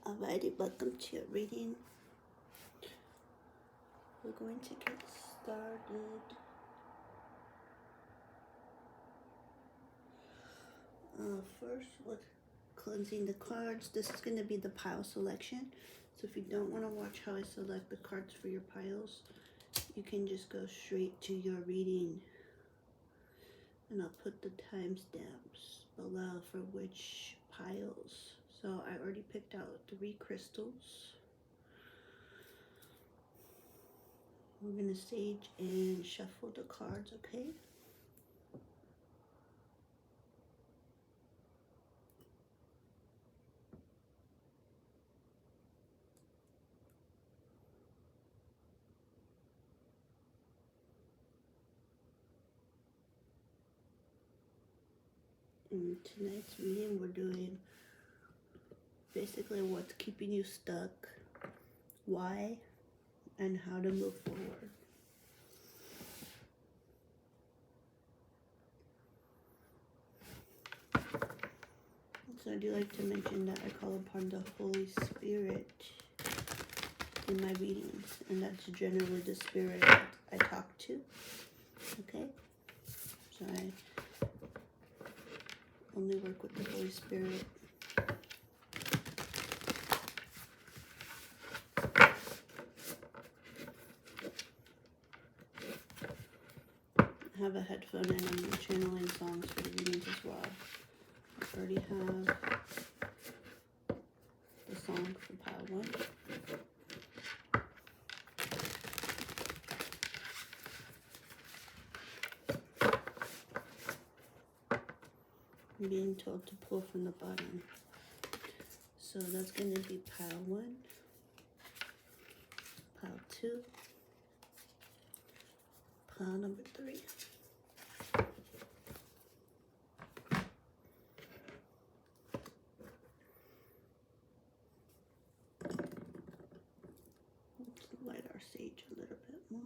Alrighty, welcome to your reading. We're going to get started. First, with cleansing the cards. This is going to be the pile selection. So if you don't want to watch how I select the cards for your piles, you can just go straight to your reading. And I'll put the timestamps below for which piles. So I already picked out 3 crystals. We're going to sage and shuffle the cards, okay? In tonight's reading, we're doing basically what's keeping you stuck, why, and how to move forward. So I do like to mention that I call upon the Holy Spirit in my readings, and that's generally the spirit I talk to, okay? So I only work with the Holy Spirit. I have a headphone and I'm channeling songs for the readings as well. I already have the song for pile 1. I'm being told to pull from the bottom. So that's going to be pile 1, pile 2, pile number 3. Let's light our sage a little bit more.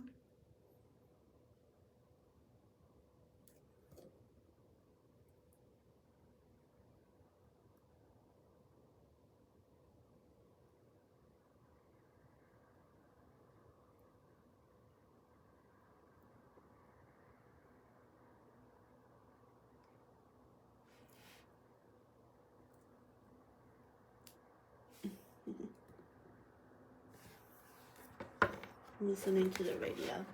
I'm listening to the radio.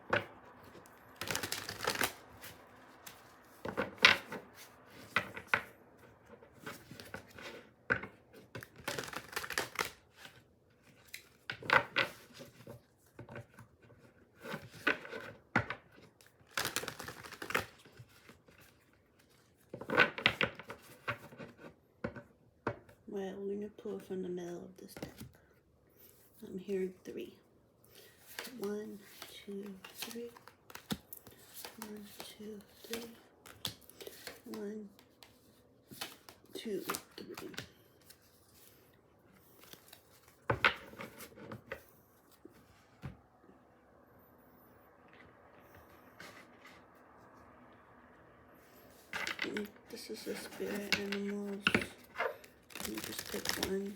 Well, we're going to pull from the middle of this deck. I'm hearing 3. 1, 2, 3. 1, 2, 3. 1, 2, 3. This is the spirit animals. Let me just pick one.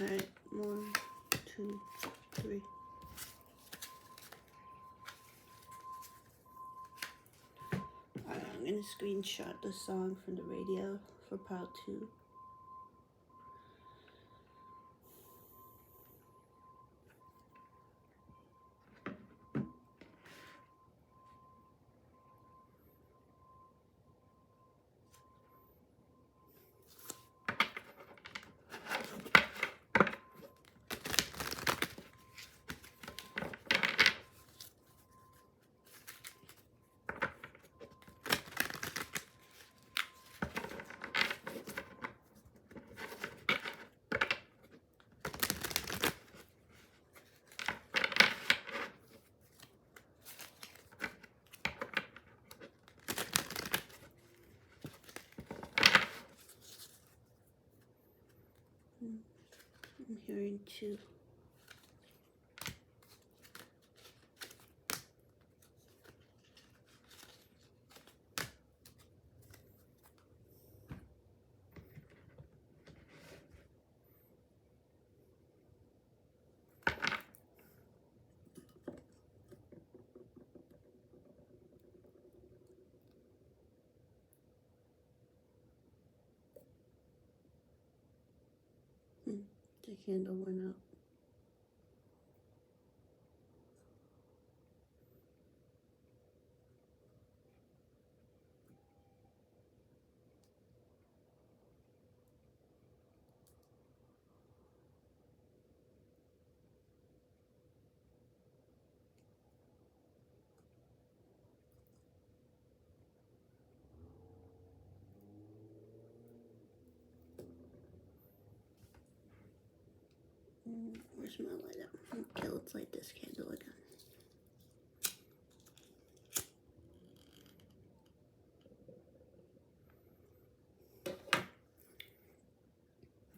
Alright, 1, 2, 3. Alright, I'm going to screenshot the song from the radio for pile 2. here into the candle went out. Where's my light up? Okay, let's light this candle again.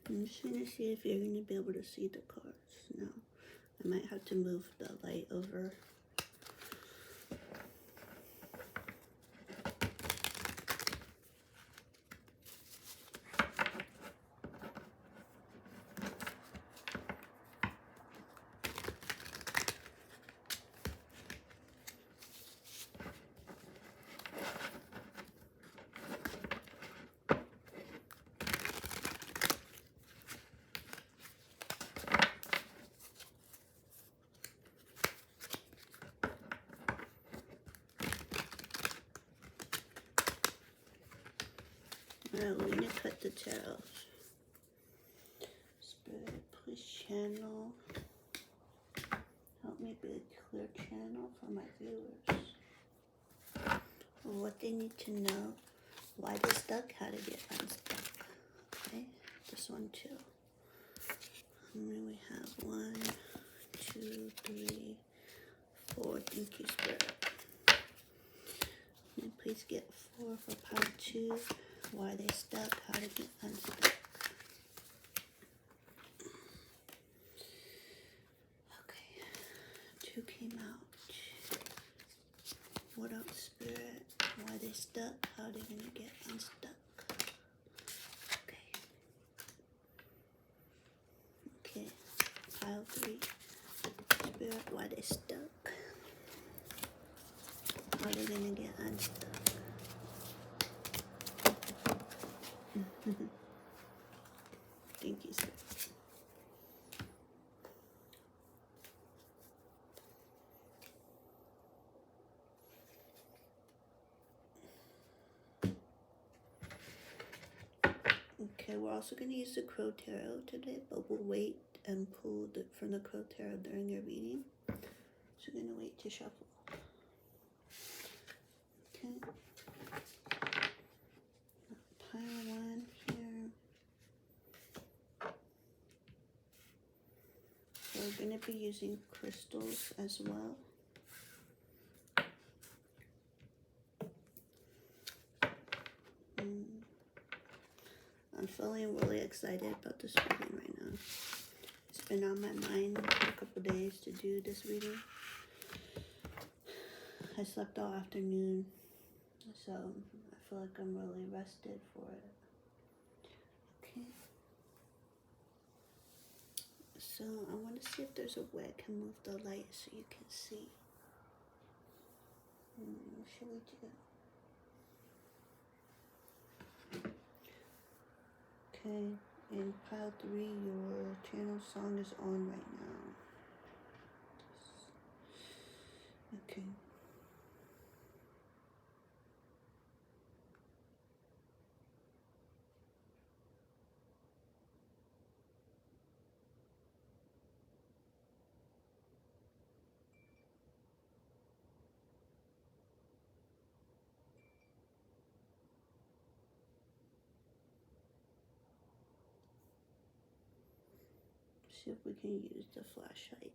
I'm just gonna see if you're gonna be able to see the cards. No, I might have to move the light over. Alright, we're gonna cut the tarot. Spirit, please channel. Help me be a clear channel for my viewers. What they need to know, why they're stuck, how to get unstuck. Okay, this one too. How many we have? 1, 2, 3, 4. Thank you, Spirit. And please get 4 for part 2. Why they stuck, how to get unstuck. Okay, 2 came out. What up, Spirit? Why they stuck, how they gonna get unstuck. Okay. Okay, pile 3. Spirit, why they stuck. How they gonna get unstuck. Thank you, Spirit. Okay, we're also going to use the Crow Tarot today, but we'll wait and pull from the Crow Tarot during your reading. So we're going to wait to shuffle. Okay. Pile 1 here. So we're going to be using crystals as well. I'm feeling really excited about this reading right now. It's been on my mind for a couple days to do this reading. I slept all afternoon, so I feel like I'm really rested for it. Okay. So I want to see if there's a way I can move the light so you can see. What should we do? Okay, in pile 3, your channel song is on right now. Okay. See if we can use the flashlight.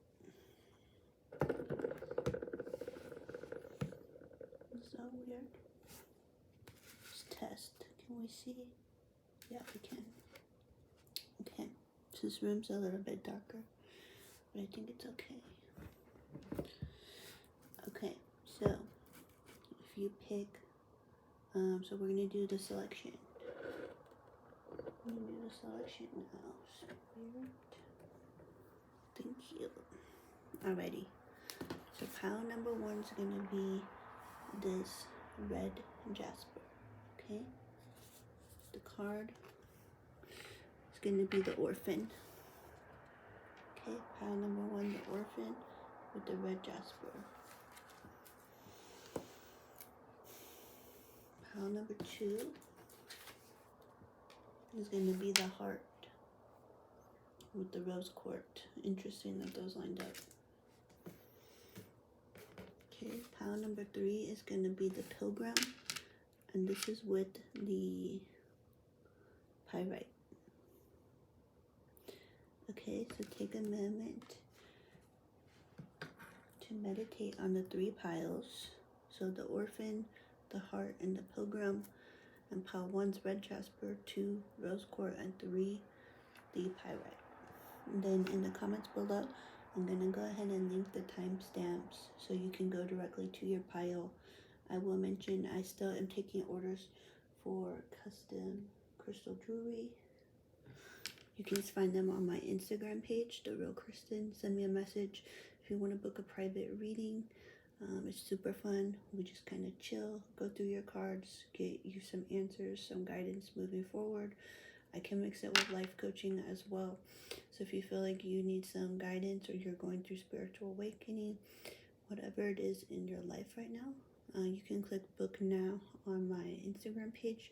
Is that weird? Let's test. Can we see? Yeah, we can. Okay, so This room's a little bit darker, but I think it's okay. Okay, so if you pick, so we're gonna do the selection. I'm gonna do the selection now. Spirit. Thank you. Alrighty. So pile number 1 is gonna be this red jasper. Okay. The card is gonna be the orphan. Okay, pile number 1, the orphan with the red jasper. Pile number 2 is going to be the heart with the rose quartz. Interesting that those lined up. Okay, pile number 3 is going to be the pilgrim, and this is with the pyrite. Okay, so take a moment to meditate on the 3 piles. So the orphan, the heart, and the pilgrim, and pile 1's red jasper, 2 rose quartz, and 3 the pyrite. And then in the comments below, I'm gonna go ahead and link the timestamps so you can go directly to your pile. I will mention I still am taking orders for custom crystal jewelry. You can just find them on my Instagram page, The Real Kristen. Send me a message if you want to book a private reading. It's super fun. We just kind of chill, go through your cards, get you some answers, some guidance moving forward. I can mix it with life coaching as well. So if you feel like you need some guidance or you're going through spiritual awakening, whatever it is in your life right now, you can click book now on my Instagram page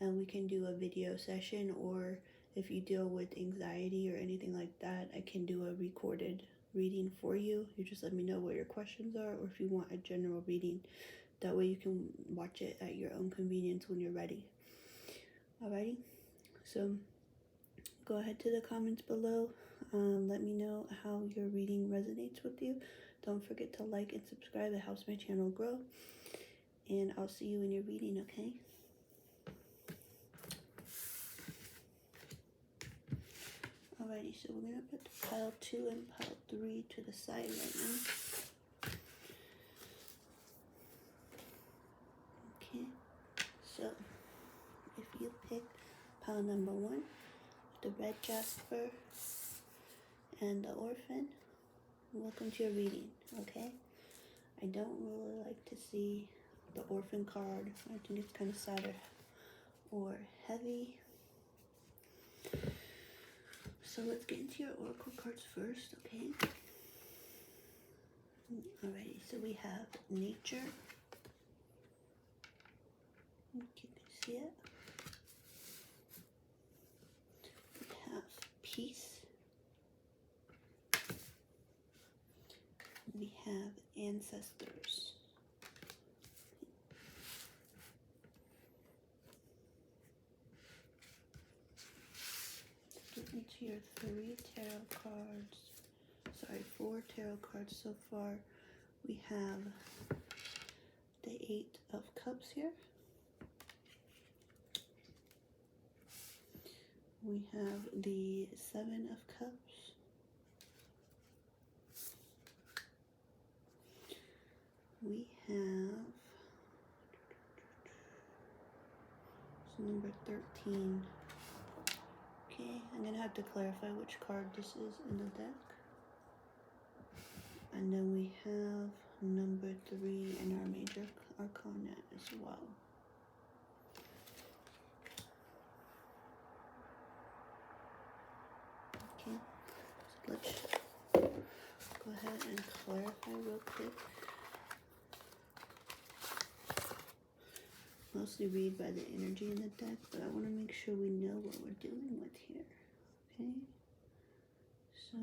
and we can do a video session, or if you deal with anxiety or anything like that, I can do a recorded reading for you. You just let me know what your questions are, or if you want a general reading. That way you can watch it at your own convenience when you're ready. Alrighty, so go ahead to the comments below. Let me know how your reading resonates with you. Don't forget to like and subscribe. It helps my channel grow. And I'll see you in your reading, okay? Alrighty, so we're going to put pile 2 and pile 3 to the side right now. Okay, so if you pick pile number 1, the red jasper and the orphan, welcome to your reading, okay? I don't really like to see the orphan card. I think it's kind of sad or heavy. So let's get into your oracle cards first, okay? Alrighty, so we have nature. You can see it. We have peace. We have ancestors. Let's get into your 3 tarot cards. Sorry, 4 tarot cards so far. We have the 8 of Cups here. We have the 7 of Cups. We have number 13. Okay, I'm going to have to clarify which card this is in the deck. And then we have number 3 in our major arcana as well. Okay, so let's go ahead and clarify real quick. Mostly read by the energy in the deck, but I want to make sure we know what we're dealing with here. Okay, so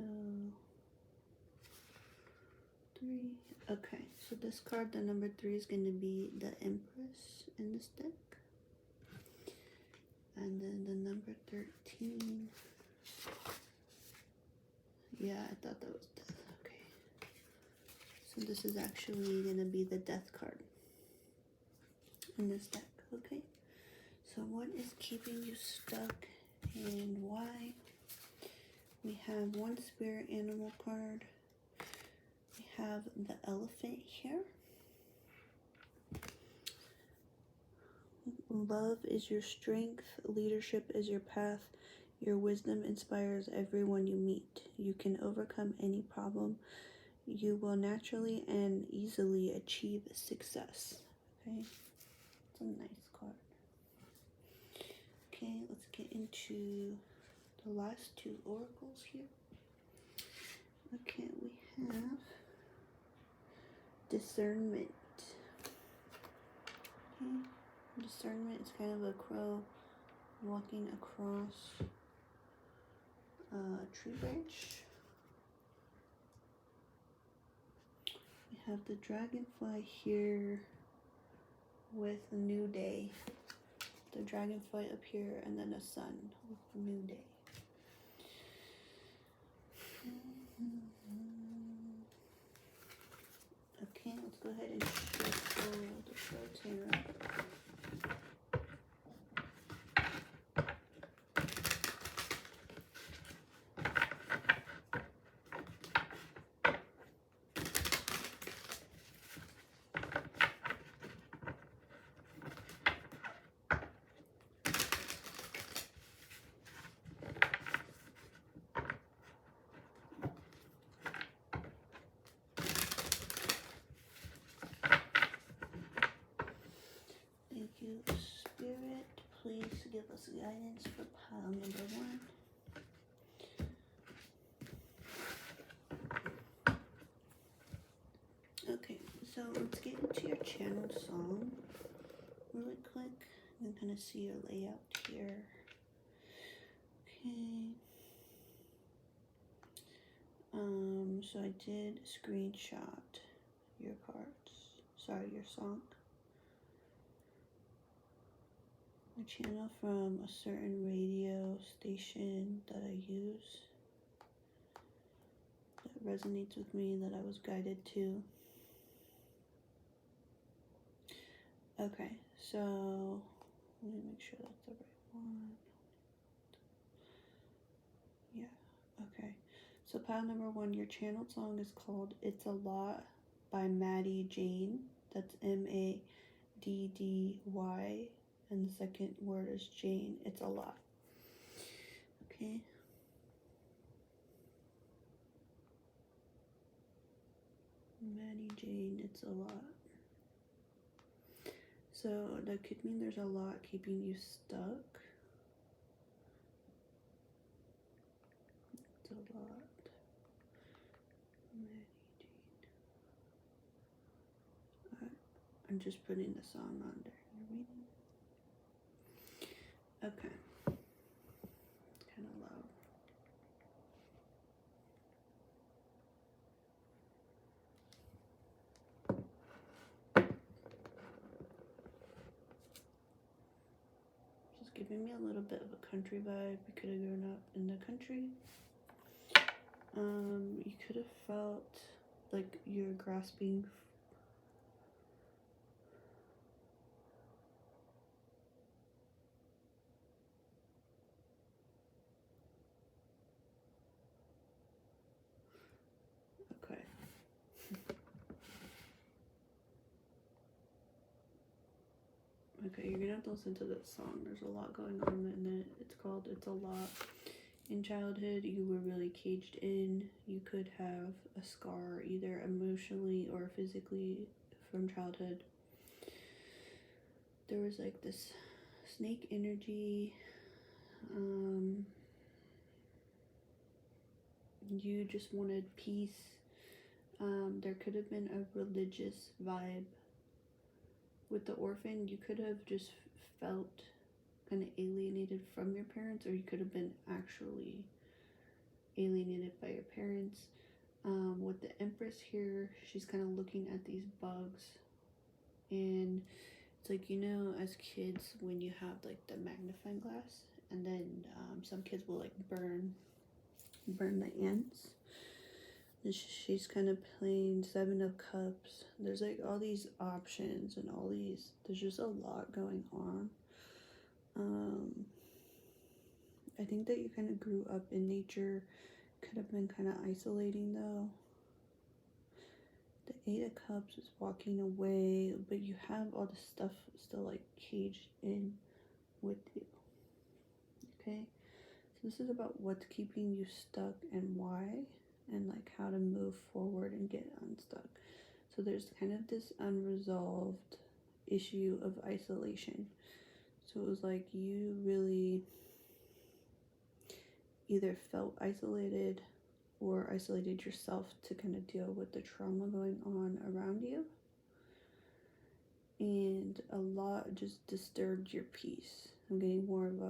3. Okay, so this card, the number 3, is going to be the Empress in this deck. And then the number 13. Yeah, I thought that was death. Okay. So this is actually going to be the death card in this deck, okay? So what is keeping you stuck and why? We have one spirit animal card. We have the elephant here. Love is your strength. Leadership is your path. Your wisdom inspires everyone you meet. You can overcome any problem. You will naturally and easily achieve success. Okay, it's a nice card. Okay, let's get into the last two oracles here. Okay, we have discernment. Okay, discernment is kind of a crow walking across a tree branch. We have the dragonfly here with a new day. The dragonfly up here and then a sun with a new day. Okay, let's go ahead and shuffle the Tarot. Thank you, Spirit. Please give us guidance for pile number 1. Okay, so let's get into your channeled song really quick. You can kind of see your layout here. Okay. So I did screenshot your cards. Sorry, your song. A channel from a certain radio station that I use that resonates with me, that I was guided to. Okay, so let me make sure that's the right one. Yeah, okay. So pile number 1, your channeled song is called It's a Lot by Maddie Jane. That's Maddy, and the second word is Jane. It's a lot. Okay. Maddie Jane, it's a lot. So that could mean there's a lot keeping you stuck. It's a lot. Maddie Jane. I'm just putting the song on there. You're reading? Okay. It's kind of loud. Just giving me a little bit of a country vibe. You could have grown up in the country. You could have felt like you're grasping okay. Okay, you're gonna have to listen to this song. There's a lot going on in it. It's called It's a Lot. In childhood, you were really caged in. You could have a scar, either emotionally or physically, from childhood. There was like this snake energy. You just wanted peace. There could have been a religious vibe with the orphan. You could have just felt kind of alienated from your parents, or you could have been actually alienated by your parents. With the Empress here, she's kind of looking at these bugs, and it's like, you know, as kids, when you have like the magnifying glass, and then some kids will like burn the ants. And she's kind of playing 7 of Cups. There's like all these options and all these, there's just a lot going on. I think that you kind of grew up in nature. Could have been kind of isolating though. The Eight of Cups is walking away, but you have all this stuff still like caged in with you. Okay, so this is about what's keeping you stuck and why, and like how to move forward and get unstuck. So there's kind of this unresolved issue of isolation. So it was like you really either felt isolated or isolated yourself to kind of deal with the trauma going on around you. And a lot just disturbed your peace. I'm getting more of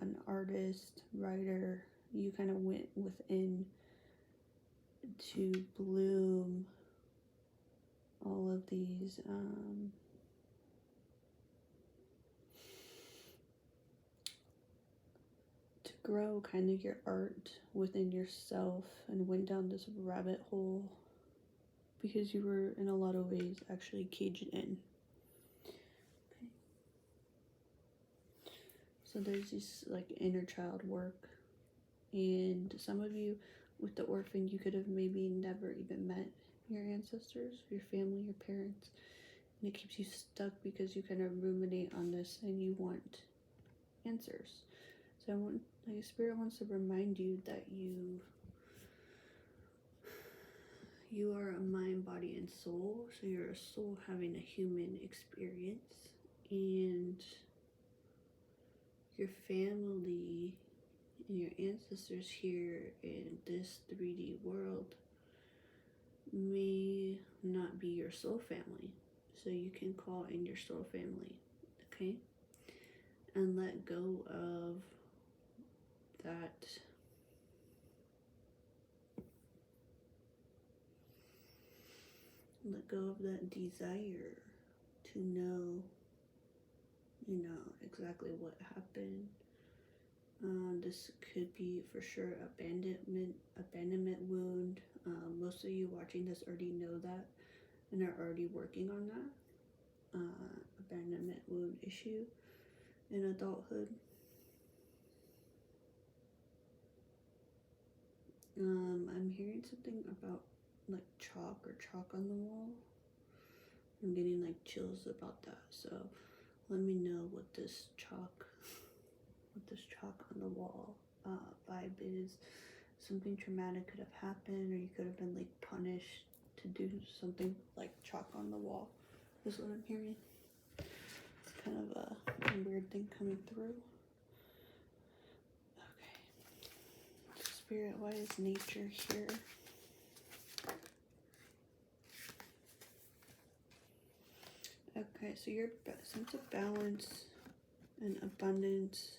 an artist, writer. You kind of went within to bloom all of these to grow kind of your art within yourself, and went down this rabbit hole because you were in a lot of ways actually caged in. Okay. So there's this like inner child work, and some of you with the orphan, you could have maybe never even met your ancestors, your family, your parents, and it keeps you stuck because you kind of ruminate on this and you want answers. So I want, like, Spirit wants to remind you that you are a mind, body, and soul. So you're a soul having a human experience, and your family and your ancestors here in this 3D world may not be your soul family. So you can call in your soul family, okay? And let go of that desire to know, exactly what happened. This could be for sure abandonment wound. Most of you watching this already know that and are already working on that abandonment wound issue in adulthood. I'm hearing something about like chalk or chalk on the wall. I'm getting like chills about that. So let me know what this chalk on the wall vibe is. Something traumatic could have happened, or you could have been like punished to do something like chalk on the wall. Is what I'm hearing. It's kind of a weird thing coming through. Okay. Spirit, why is nature here? Okay, so your sense of balance and abundance,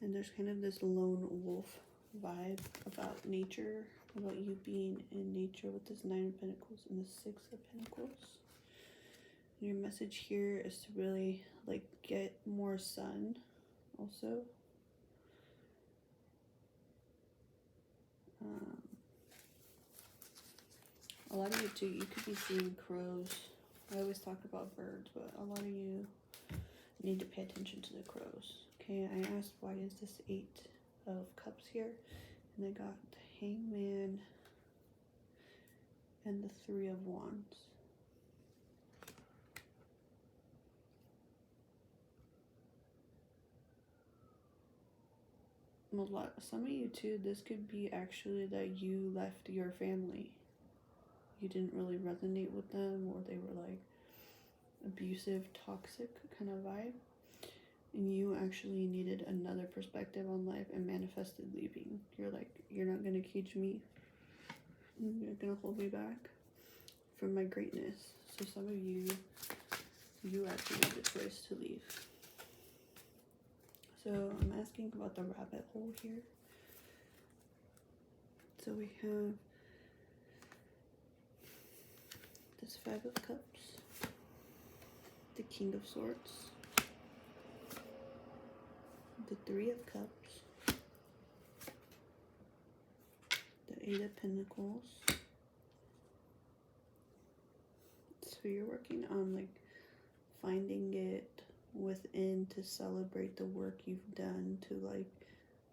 and there's kind of this lone wolf vibe about nature, about you being in nature with this Nine of Pentacles and the Six of Pentacles. And your message here is to really like get more sun also. A lot of you too, you could be seeing crows. I always talk about birds, but a lot of you need to pay attention to the crows. Okay, I asked why is this Eight of Cups here, and I got the Hangman and the Three of Wands. Some of you too, this could be actually that you left your family. You didn't really resonate with them, or they were like abusive, toxic kind of vibe, and you actually needed another perspective on life and manifested leaving. You're like, you're not gonna cage me, you're gonna hold me back from my greatness. So some of you actually made the choice to leave. So I'm asking about the rabbit hole here. So we have this Five of Cups, the King of Swords, the Three of Cups, the Eight of Pentacles. So you're working on like finding it within to celebrate the work you've done to like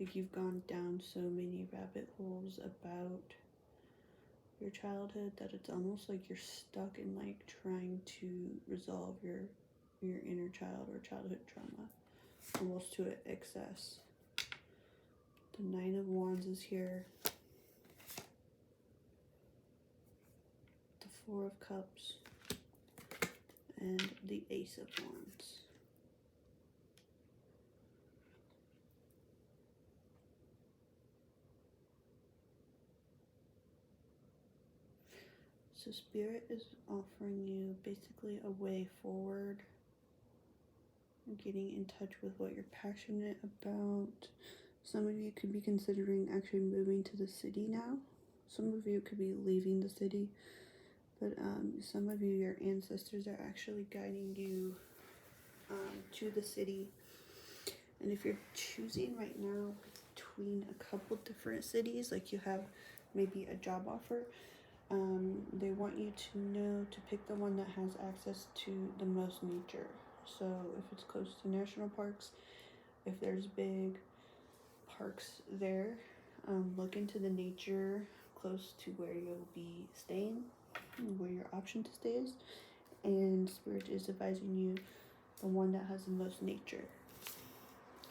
Like you've gone down so many rabbit holes about your childhood that it's almost like you're stuck in like trying to resolve your inner child or childhood trauma almost to excess. The Nine of Wands is here. The Four of Cups and the Ace of Wands. So Spirit is offering you basically a way forward, getting in touch with what you're passionate about. Some of you could be considering actually moving to the city now. Some of you could be leaving the city, but some of you, your ancestors are actually guiding you to the city. And if you're choosing right now between a couple different cities, like you have maybe a job offer, they want you to know to pick the one that has access to the most nature. So if it's close to national parks, if there's big parks there, look into the nature close to where you'll be staying, where your option to stay is, and Spirit is advising you the one that has the most nature.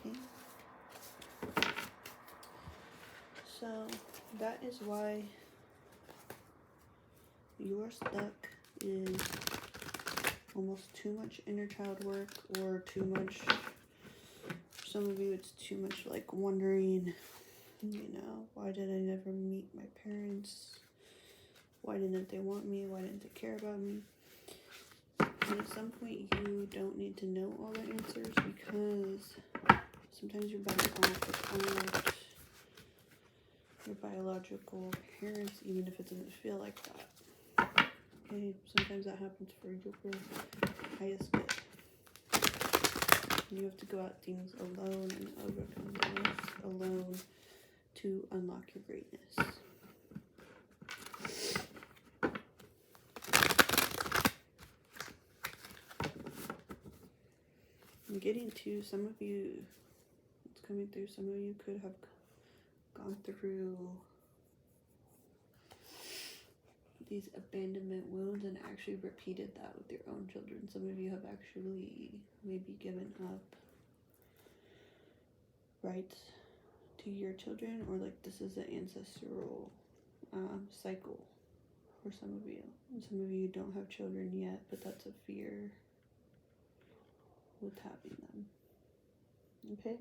Okay, so that is why you are stuck is almost too much inner child work, or too much, for some of you it's too much like wondering, you know, why did I never meet my parents? Why didn't they want me? Why didn't they care about me? And at some point you don't need to know all the answers, because sometimes you're better off without your biological parents, even if it doesn't feel like that. Okay, sometimes that happens for your highest good. You have to go at things alone and overcome things alone to unlock your greatness. I'm getting to some of you, it's coming through, some of you could have gone through these abandonment wounds and actually repeated that with your own children. Some of you have actually maybe given up rights to your children, or like this is an ancestral cycle for some of you. And some of you don't have children yet, but that's a fear with having them. Okay,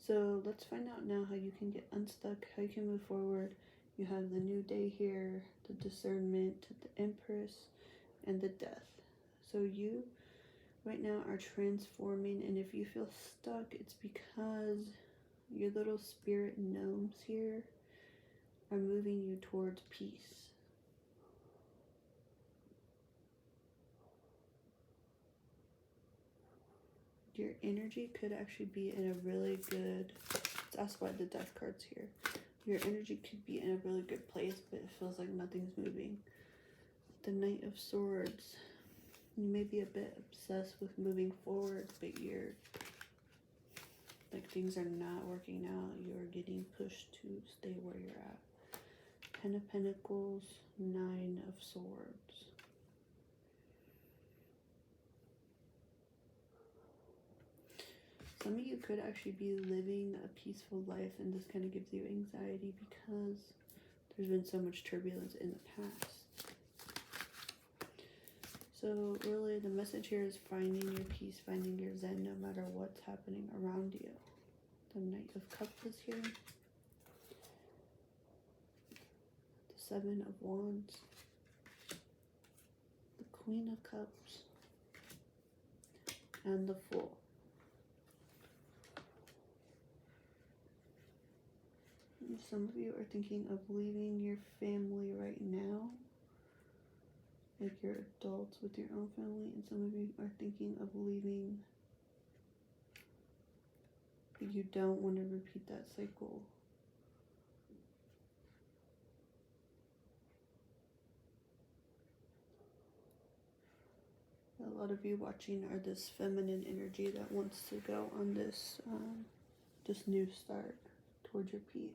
so let's find out now how you can get unstuck, how you can move forward. You have the New Day here, the Discernment, the Empress, and the Death. So you right now are transforming, and if you feel stuck, it's because your little spirit gnomes here are moving you towards peace. Your energy could actually be in a really good, that's why the Death card's here. Your energy could be in a really good place, but it feels like nothing's moving. The Knight of Swords. You may be a bit obsessed with moving forward, but you're like things are not working out. You're getting pushed to stay where you're at. Ten of Pentacles, Nine of Swords. Some of you could actually be living a peaceful life, and this kind of gives you anxiety because there's been so much turbulence in the past. So really the message here is finding your peace, finding your zen, no matter what's happening around you. The Knight of Cups is here. The Seven of Wands. The Queen of Cups. And the Fool. Some of you are thinking of leaving your family right now. Like you're adults with your own family, and some of you are thinking of leaving, but you don't want to repeat that cycle. A lot of you watching are this feminine energy that wants to go on this this new start. towards your peace.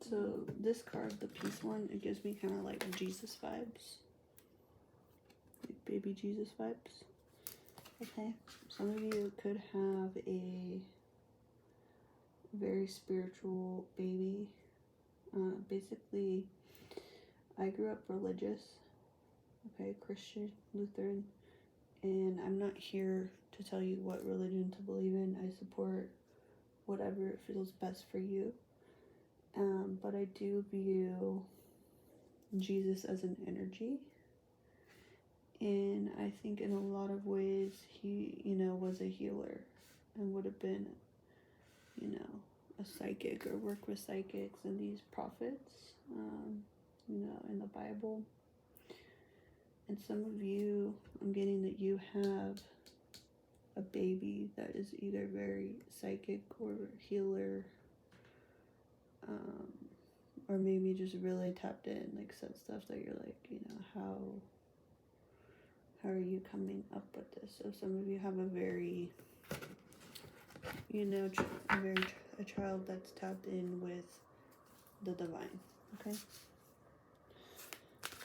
So this card, the peace one, it gives me kind of like Jesus vibes. Like baby Jesus vibes. Okay. Some of you could have a very spiritual baby. Basically, I grew up religious. Okay, Christian, Lutheran. And I'm not here to tell you what religion to believe in. I support whatever feels best for you. But I do view Jesus as an energy. And I think in a lot of ways he, was a healer and would have been, a psychic or work with psychics and these prophets, in the Bible. And some of you, I'm getting that you have a baby that is either very psychic or healer, or maybe just really tapped in, like said stuff that you're like, how are you coming up with this? So some of you have a very, a child that's tapped in with the divine, okay?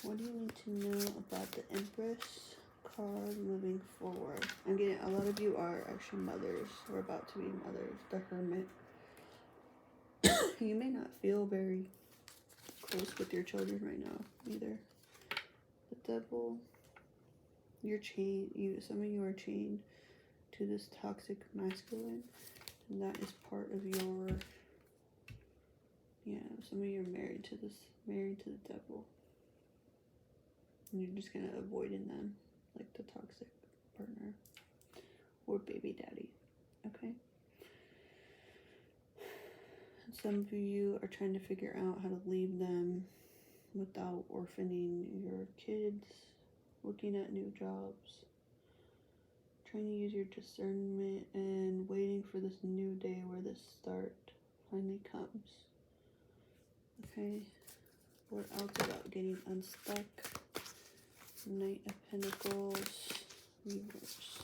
What do you need to know about the Empress card moving forward? I'm getting, a lot of you are actually mothers or about to be mothers. The Hermit. You may not feel very close with your children right now either. The Devil. You're chained. Some of you are chained to this toxic masculine, and that is part of your. Yeah, some of you are married to the devil. And you're just kind of avoiding them, like the toxic partner or baby daddy, okay? And some of you are trying to figure out how to leave them without orphaning your kids, looking at new jobs, trying to use your discernment and waiting for this new day where this start finally comes, okay? What else about getting unstuck? Knight of Pentacles, reverse.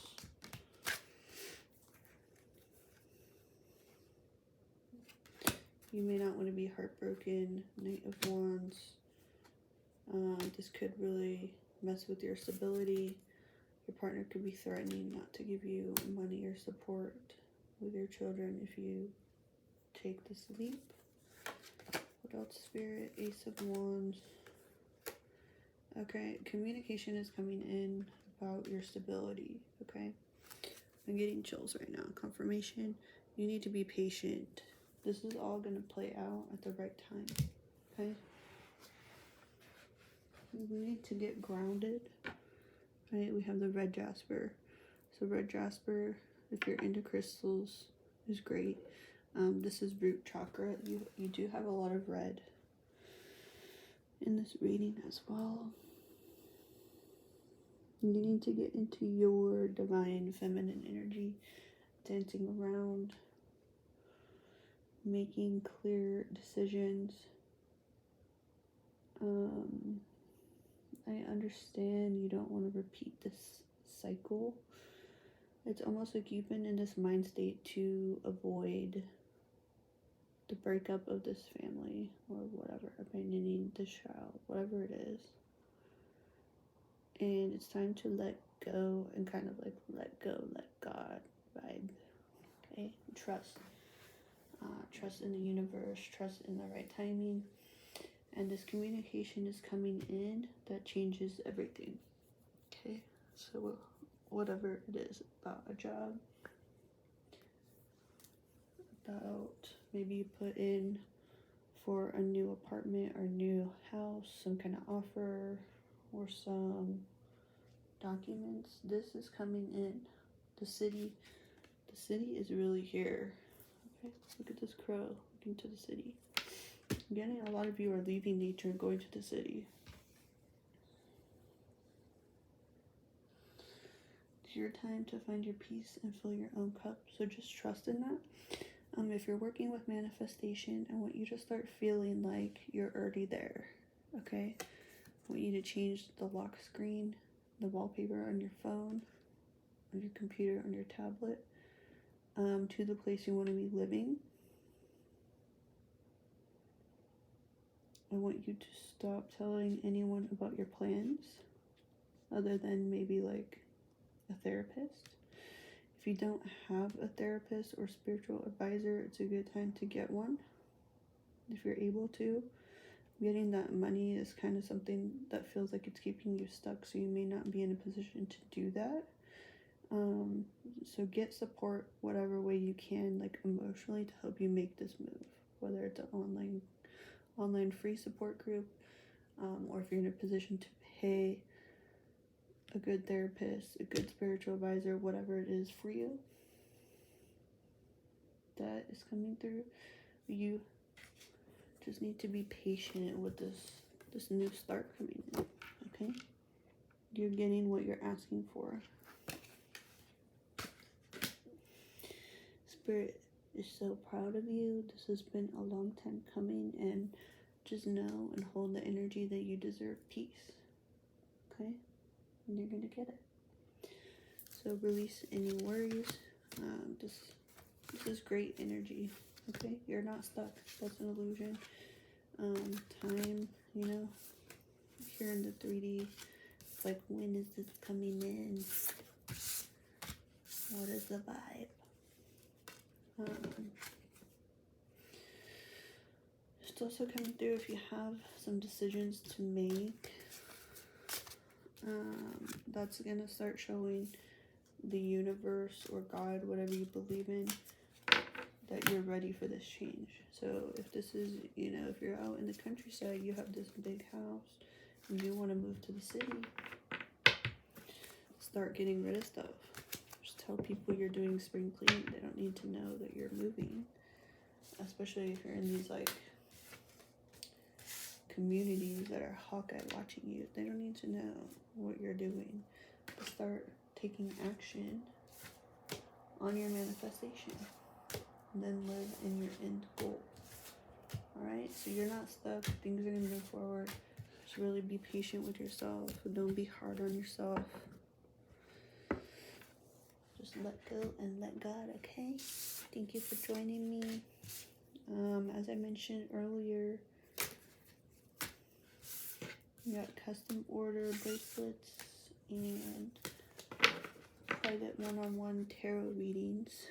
You may not want to be heartbroken. Knight of Wands. This could really mess with your stability. Your partner could be threatening not to give you money or support with your children if you take this leap. What else, Spirit? Ace of Wands. Okay, communication is coming in about your stability, okay? I'm getting chills right now. Confirmation. You need to be patient. This is all going to play out at the right time, okay? We need to get grounded, right? We have the red jasper. So red jasper, if you're into crystals, is great. This is root chakra. You do have a lot of red in this reading as well. You need to get into your divine feminine energy, dancing around, making clear decisions. I understand you don't want to repeat this cycle. It's almost like you've been in this mind state to avoid the breakup of this family or whatever, abandoning this child, whatever it is. And it's time to let go and kind of like let go, let God vibe. Okay? Trust. Trust in the universe, trust in the right timing. And this communication is coming in that changes everything. Okay? So whatever it is, about a job, about maybe you put in for a new apartment or new house, some kind of offer or some documents. This is coming in. The city is really here. Okay, look at this crow looking to the city. Again, a lot of you are leaving nature and going to the city. It's your time to find your peace and fill your own cup. So just trust in that. If you're working with manifestation, I want you to start feeling like you're already there. Okay? I want you to change the lock screen, the wallpaper on your phone. on your computer, on your tablet, to the place you want to be living. I want you to stop telling anyone about your plans, other than maybe like a therapist. If you don't have a therapist or spiritual advisor, it's a good time to get one if you're able to. Getting that money is kind of something that feels like it's keeping you stuck, so you may not be in a position to do that. So get support whatever way you can, like emotionally, to help you make this move, whether it's an online free support group, or if you're in a position to pay a good therapist, a good spiritual advisor, whatever it is for you that is coming through. You just need to be patient with this new start coming in, okay? You're getting what you're asking for. Spirit is so proud of you. This has been a long time coming, and just know and hold the energy that you deserve peace, okay? And you're gonna get it. So release any worries. This is great energy, okay? You're not stuck. That's an illusion. Time, here in the 3D, it's like, when is this coming in? What is the vibe? It's also coming through if you have some decisions to make. That's gonna start showing the universe or God, whatever you believe in, that you're ready for this change. So if this is, if you're out in the countryside, you have this big house and you want to move to the city, start getting rid of stuff. Just tell people you're doing spring cleaning. They don't need to know that you're moving, especially if you're in these like communities that are Hawkeye watching you. They don't need to know what you're doing. Start taking action on your manifestation, and then live in your end goal. Alright, so you're not stuck. Things are gonna move forward. Just really be patient with yourself. Don't be hard on yourself. Just let go and let God, okay? Thank you for joining me. As I mentioned earlier, we got custom order bracelets and private one-on-one tarot readings.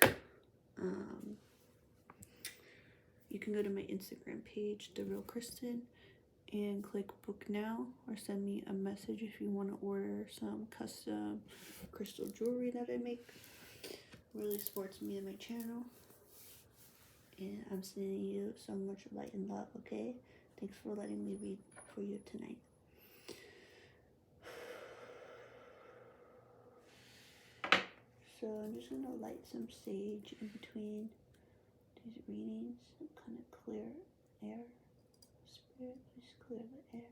You can go to my Instagram page, The Real Kristen, and click book now, or send me a message if you want to order some custom crystal jewelry that I make. It really supports me and my channel. And I'm sending you so much light and love, okay? Thanks for letting me read for you tonight. So I'm just going to light some sage in between these readings and kind of clear air. Spirit, please clear the air.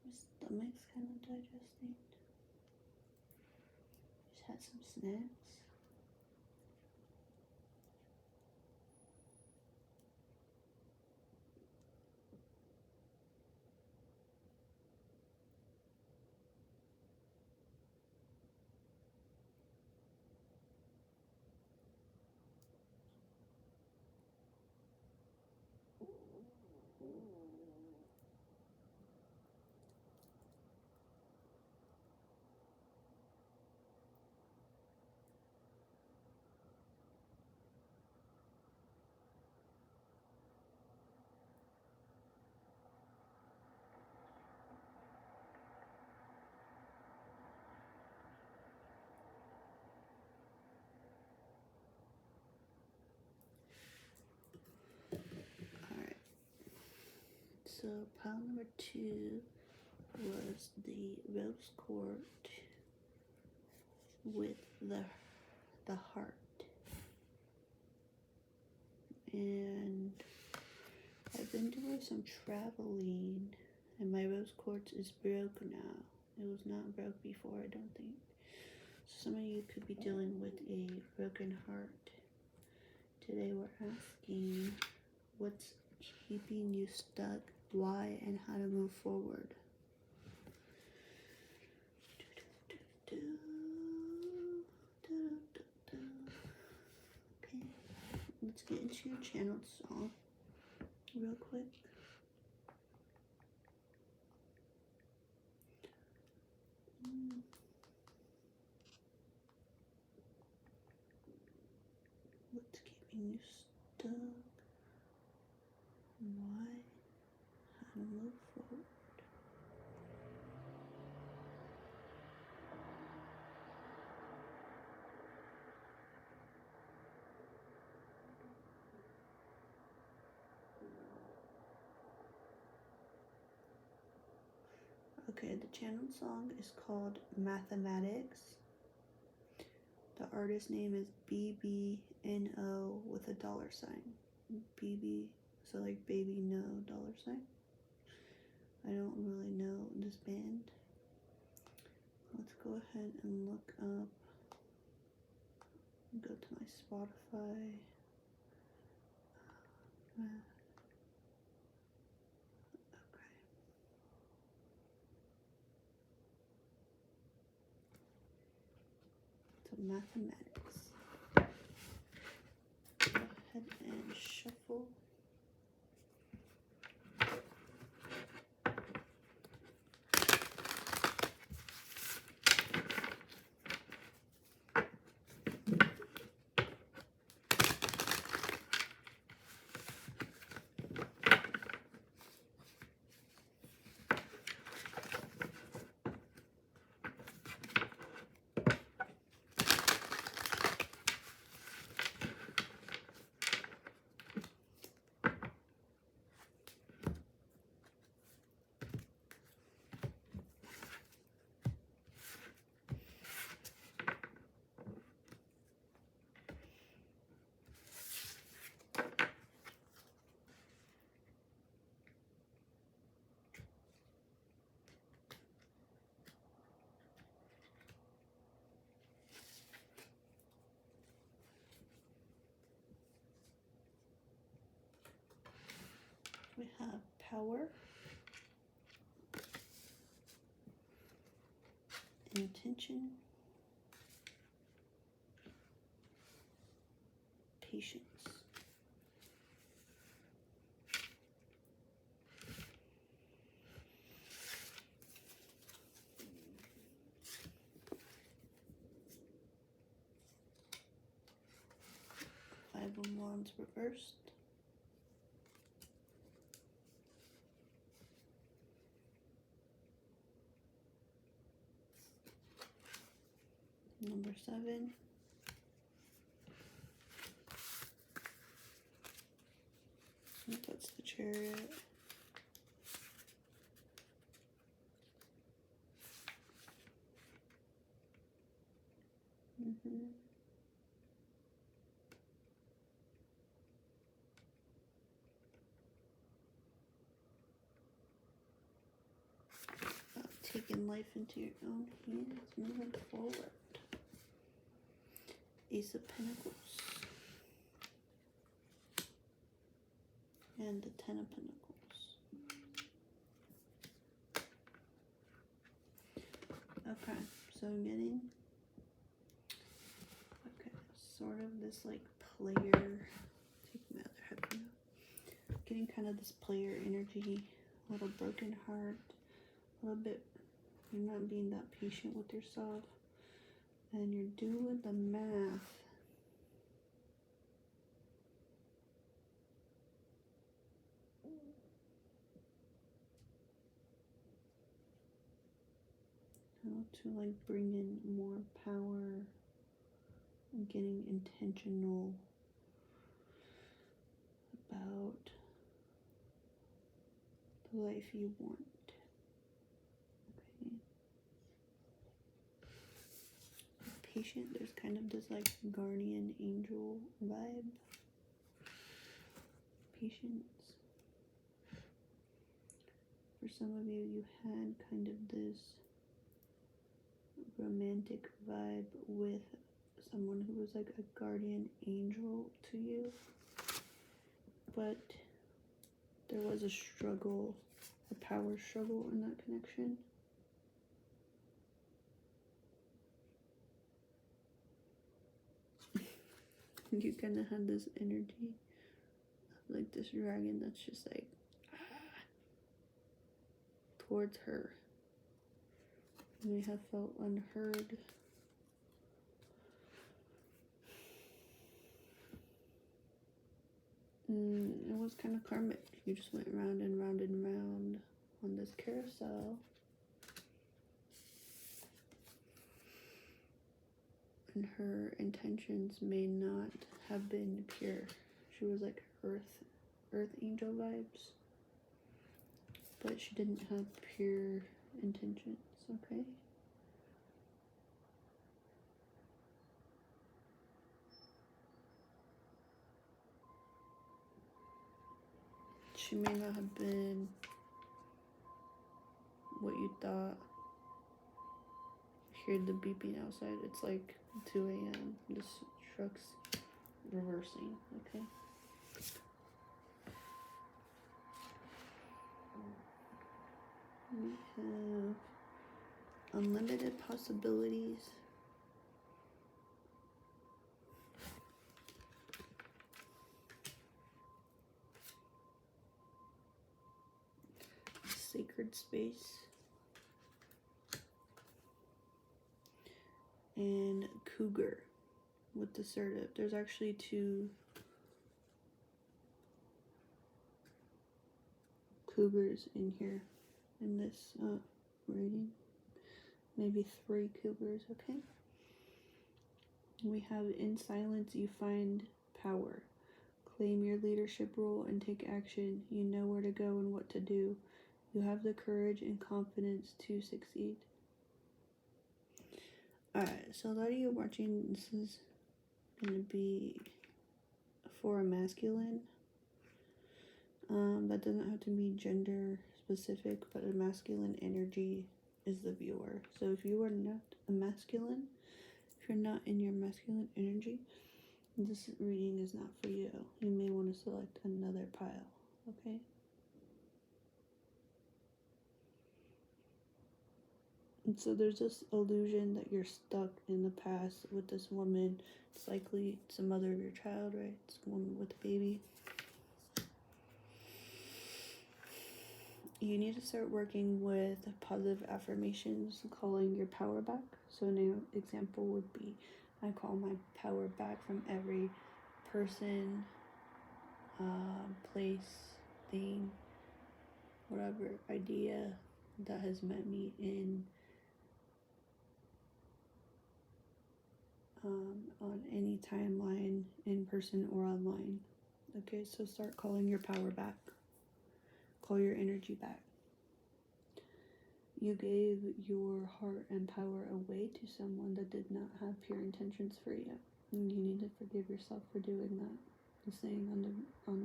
My stomach's kind of digesting. Just had some snacks. Alright. So pile number 2 was the rose quartz with the heart. And I've been doing some traveling, and my rose quartz is broke now. It was not broke before, I don't think. So some of you could be dealing with a broken heart. Today we're asking what's keeping you stuck, why, and how to move forward. let's get into your channeled song real quick. What's keeping you stuck? Why? How to move forward? Okay, the channeled song is called Mathematics. The artist name is BBNO with a $sign. BB, so like baby no $sign. I don't really know this band. Let's go ahead and look up. Go to my Spotify. So Mathematics. Go ahead and shuffle. We have power, intention, patience. Five of Wands reversed. Number 7. That's the Chariot. Taking life into your own hands, moving forward. Ace of Pentacles. And the Ten of Pentacles. Okay, so I'm getting sort of this like player. Take my other headphone out. Getting kind of this player energy, a little broken heart, a little bit. You're not being that patient with yourself, and you're doing the math. How to like bring in more power and getting intentional about the life you want. Okay. Patient, there's kind of this like guardian angel vibe. Patience. For some of you, you had kind of this romantic vibe with someone who was like a guardian angel to you, but there was a struggle, a power struggle in that connection. You kind of had this energy of like this dragon that's just like towards her. You may have felt unheard. It was kind of karmic. You just went round and round and round on this carousel. And her intentions may not have been pure. She was like earth angel vibes. But she didn't have pure intentions, okay? She may not have been what you thought. Hear the beeping outside. It's like 2 a.m. This truck's reversing, okay? We have unlimited possibilities. Sacred space. And cougar with assertive. There's actually 2 cougars in here in this reading. Maybe 3 cougars, okay? We have in silence you find power. Claim your leadership role and take action. You know where to go and what to do. You have the courage and confidence to succeed. Alright, so a lot of you watching, this is going to be for a masculine. That doesn't have to be gender specific, but a masculine energy is the viewer. So if you are not a masculine, if you're not in your masculine energy, this reading is not for you. You may want to select another pile, okay? And so there's this illusion that you're stuck in the past with this woman. It's likely it's the mother of your child, right? It's a woman with a baby. You need to start working with positive affirmations, calling your power back. So an example would be, I call my power back from every person, place, thing, whatever idea that has met me in on any timeline, in person or online. Okay, so start calling your power back. Call your energy back. You gave your heart and power away to someone that did not have pure intentions for you. And you need to forgive yourself for doing that. And staying on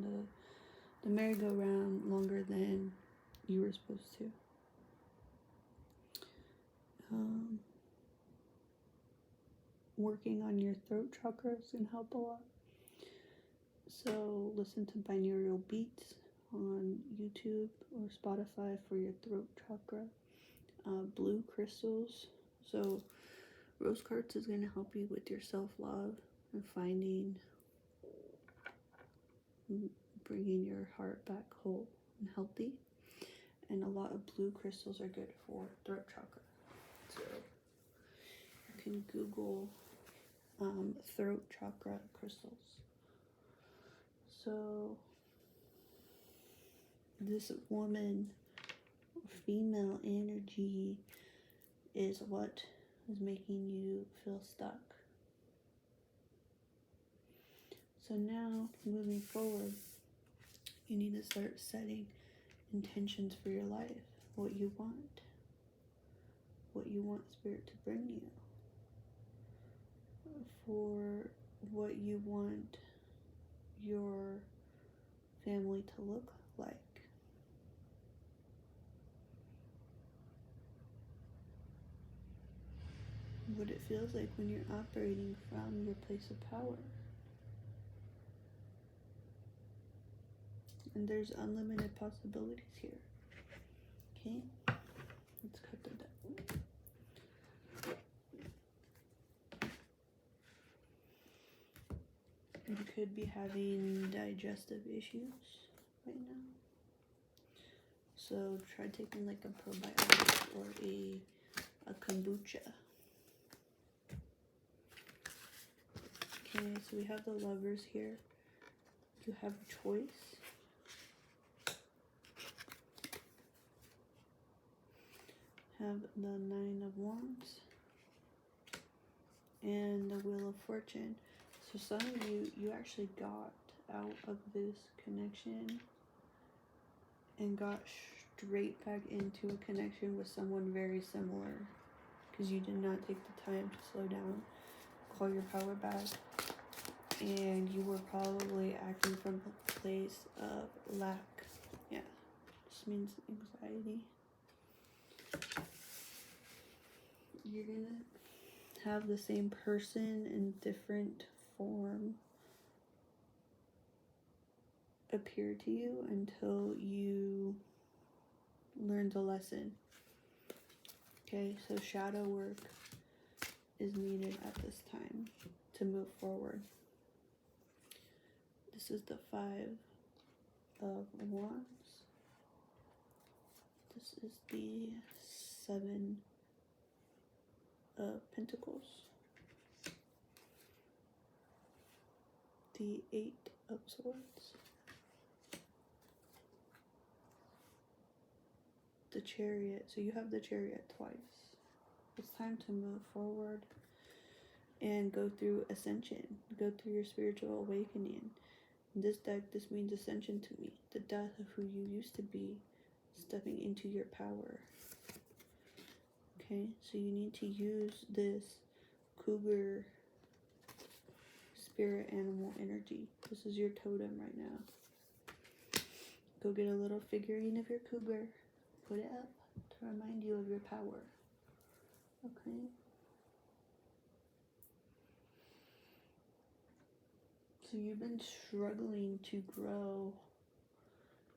the merry-go-round longer than you were supposed to. Working on your throat chakras can help a lot. So listen to binaural beats on YouTube or Spotify for your throat chakra. Blue crystals. So rose quartz is going to help you with your self-love and finding, bringing your heart back whole and healthy. And a lot of blue crystals are good for throat chakra. So you can Google throat chakra crystals. So this woman, female energy, is what is making you feel stuck. So now, moving forward, you need to start setting intentions for your life. What you want Spirit to bring you, for what you want your family to look like. What it feels like when you're operating from your place of power. And there's unlimited possibilities here. Okay? Let's cut the deck. You could be having digestive issues right now. So try taking like a probiotic or a kombucha. Okay, so we have the Lovers here. You have a choice. Have the Nine of Wands and the Wheel of Fortune. So some of you actually got out of this connection and got straight back into a connection with someone very similar because you did not take the time to slow down, call your power back, and you were probably acting from a place of lack. Yeah, this means anxiety. You're gonna have the same person in different form appear to you until you learn the lesson. Okay, so shadow work is needed at this time to move forward. This is the Five of Wands. This is the Seven of Pentacles. The Eight of Swords. The Chariot. So you have the Chariot twice. It's time to move forward and go through ascension. Go through your spiritual awakening. In this deck, this means ascension to me. The death of who you used to be, stepping into your power. Okay, so you need to use this cougar spirit animal energy. This is your totem right now. Go get a little figurine of your cougar. Put it up to remind you of your power. Okay. So you've been struggling to grow.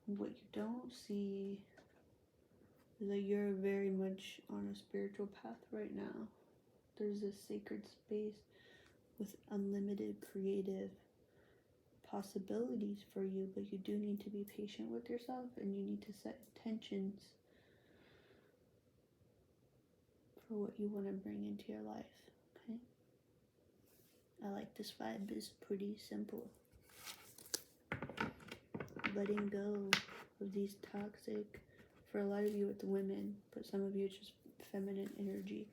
What you don't see is that you're very much on a spiritual path right now. There's this sacred space with unlimited creative possibilities for you, but you do need to be patient with yourself and you need to set intentions for what you want to bring into your life. Okay? I like this vibe. It's pretty simple. Letting go of these toxic, for a lot of you it's women, but some of you it's just feminine energy,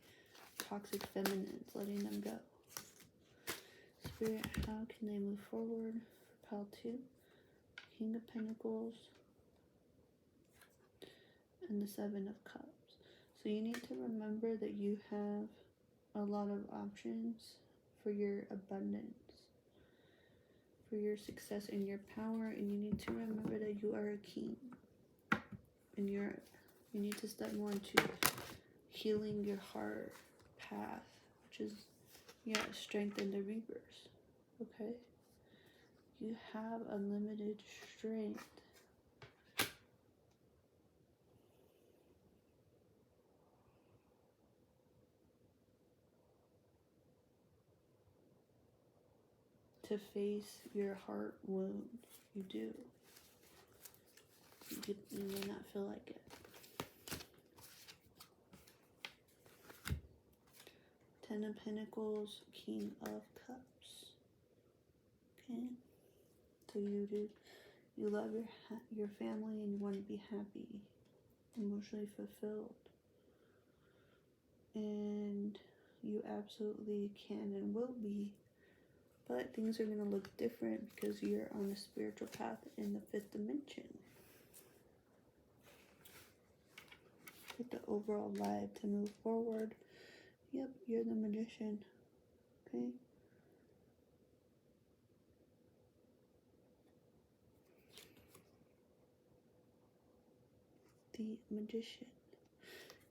toxic feminines, letting them go. Spirit, how can they move forward? For pile 2, King of Pentacles, and the Seven of Cups. So you need to remember that you have a lot of options for your abundance, for your success and your power, and you need to remember that you are a king, and you need to step more into healing your heart path, which is strength in the reverse. Okay, you have unlimited strength. To face your heart wound. You do. You may not feel like it. Ten of Pentacles, King of Cups. Okay, so you love your family and you want to be happy, emotionally fulfilled, and you absolutely can and will be. But things are going to look different because you're on a spiritual path in the 5th dimension. Get the overall vibe to move forward. Yep, you're the Magician. Okay? The Magician.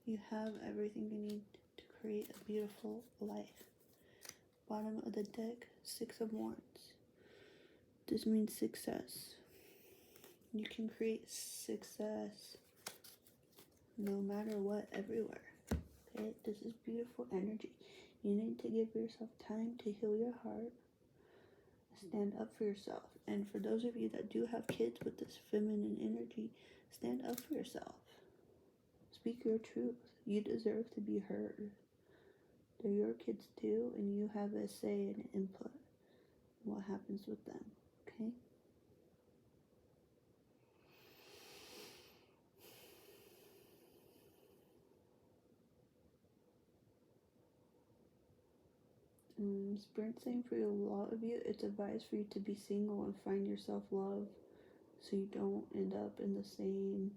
You have everything you need to create a beautiful life. Bottom of the deck, 6 of Wands. This means success. You can create success no matter what, everywhere. Okay, this is beautiful energy. You need to give yourself time to heal your heart stand up for yourself. And for those of you that do have kids with this feminine energy, stand up for yourself. Speak your truth. You deserve to be heard. They're your kids too, and you have a say and input in what happens with them, okay? Spirit saying for a lot of you, it's advised for you to be single and find your self-love so you don't end up in the same,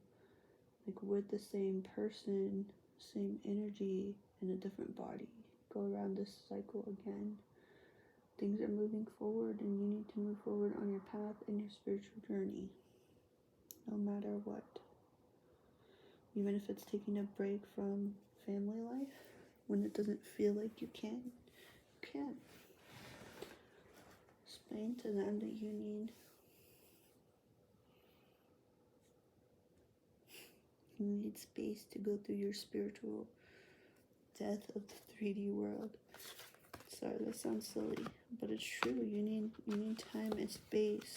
like with the same person, same energy in a different body. Go around this cycle again. Things are moving forward and you need to move forward on your path and your spiritual journey. No matter what. Even if it's taking a break from family life, when it doesn't feel like you can, you can. Explain to them that you need space to go through your spiritual death of the 3D world. Sorry, that sounds silly, but it's true. You need time and space